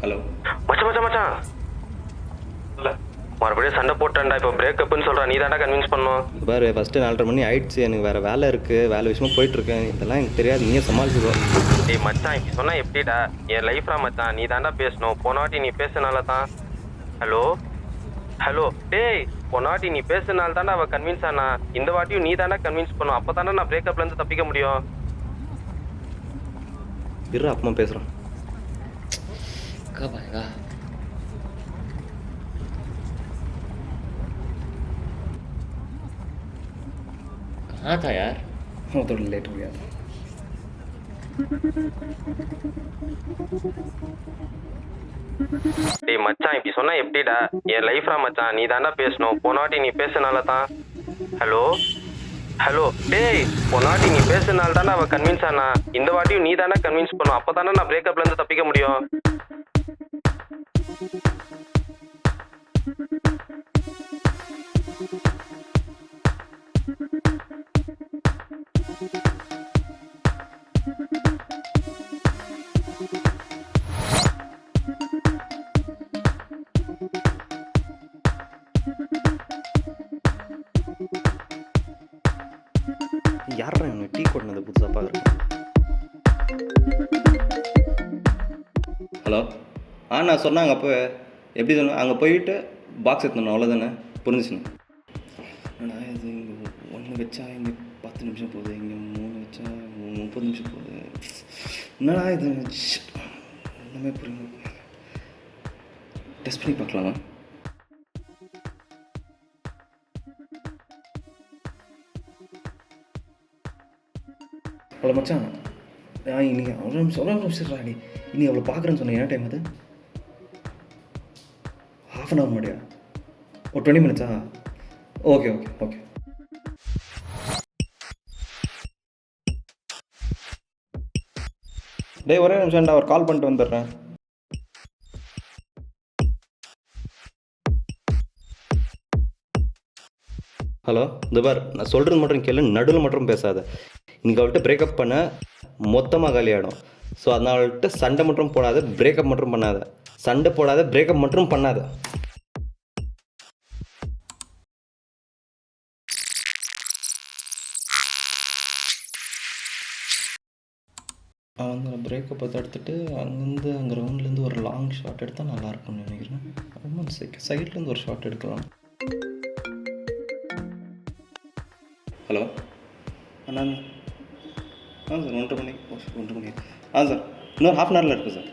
Hello மச்சான் மச்சான் மச்சான் இல்லை மறுபடியும் சண்டை போட்டேன்டா. இப்போ பிரேக்கப்னு சொல்கிறேன், நீ தாண்டா கன்வின்ஸ் பண்ணும். பாரு, ஃபஸ்ட்டு 4:30 ஆயிடுச்சு. எனக்கு வேறு வேலை இருக்குது, வேலை விஷயமா போயிட்டுருக்கேன். இதெல்லாம் எனக்கு தெரியாது, நீயே சமாளிச்சுக்கோ. டேய் மச்சான், இப்படி சொன்னால் எப்படிடா? என் லைஃப்ரா மச்சான், நீ தாண்டா பேசணும். போன வாட்டி நீ பேசுனால தான். ஹலோ ஹலோ டேய், போன வாட்டி நீ பேசுனால தாண்டா அவள் கன்வின்ஸ் ஆனா. இந்த வாட்டியும் நீ தாண்டா கன்வின்ஸ் பண்ணும். அப்போ தாண்டா நான் பிரேக்கப்லேருந்து தப்பிக்க முடியும். இரு, அப்பமா பேசுகிறேன். कब आएगा? कहाँ था यार? वो थोड़ा लेट हो गया था. டேய் மச்சான், இப்படி சொன்னா எப்படிடா? என் லைஃப்ரா மச்சான், நீ தாண்டா பேசணும். போன வாட்டி நீ பேசுனால தான். ஹலோ ஹலோ டேய், போன வாட்டி நீ பேசுனால தாண்டா அவள் கன்வின்ஸ் ஆனா. இந்த வாட்டியும் நீ தாண்டா கன்வின்ஸ் பண்ணும். அப்போ தாண்டா நான் பிரேக்கப்லேருந்து தப்பிக்க முடியும். யாரா எனக்கு டீ கொட்டினது புதுசாக பார்க்குறேன். ஹலோ, நான் சொன்னாங்க அப்போ எப்படி சொன்னேன், அங்கே போயிட்டு பாக்ஸ் எடுத்துணும், அவ்வளோதானே, புரிஞ்சுச்சுண்ணே. ஆனால் இது இங்கே 1 வச்சா இங்கே 10 நிமிஷம் போகுது, இங்கே 3 வச்சா 30 நிமிஷம் போகுது. என்னடா இது ஒன்றுமே புரியுது. டெஸ்ட் பண்ணி பார்க்கலாமா? அவ்வளோ மச்சான், இன்னைக்கு அவ்வளோ நிமிஷம் ராடி, நீ அவ்வளோ பார்க்குறேன்னு சொன்னேன். என்ன டைம் அது? ½ அன் ஹவர் முடியா? ஒரு 20 மினிட்ஸா? Okay okay okay. டேய், ஒரே நிமிஷம்டா, அவர் கால் பண்ணிட்டு வந்துடுறேன். ஹலோ, இந்த பார், நான் சொல்கிறது மட்டும் கேளு, நடுவில் மட்டும் பேசாத. இன்றைக்கி அவள்கிட்ட பிரேக்கப் பண்ண மொத்தமாக காலியாகிடும். ஸோ அதனால்கிட்ட சண்டை மட்டும் போடாத, பிரேக்கப் மட்டும் பண்ணாத. சண்டை போடாத, பிரேக்கப் மட்டும் பண்ணாத. அவன் அந்த பிரேக்கப்பை தடுத்துட்டு அங்கேருந்து அங்கே ரவுண்ட்லேருந்து ஒரு லாங் ஷாட் எடுத்தால் நல்லாயிருக்கும்னு நினைக்கிறேன். ரொம்ப சைட்லேருந்து ஒரு ஷாட் எடுக்கலாம். ஹலோ அண்ணா, சார் 1:30 மணி. சார் இன்னொரு ½ அன் ஹவரில் இருக்குது சார்.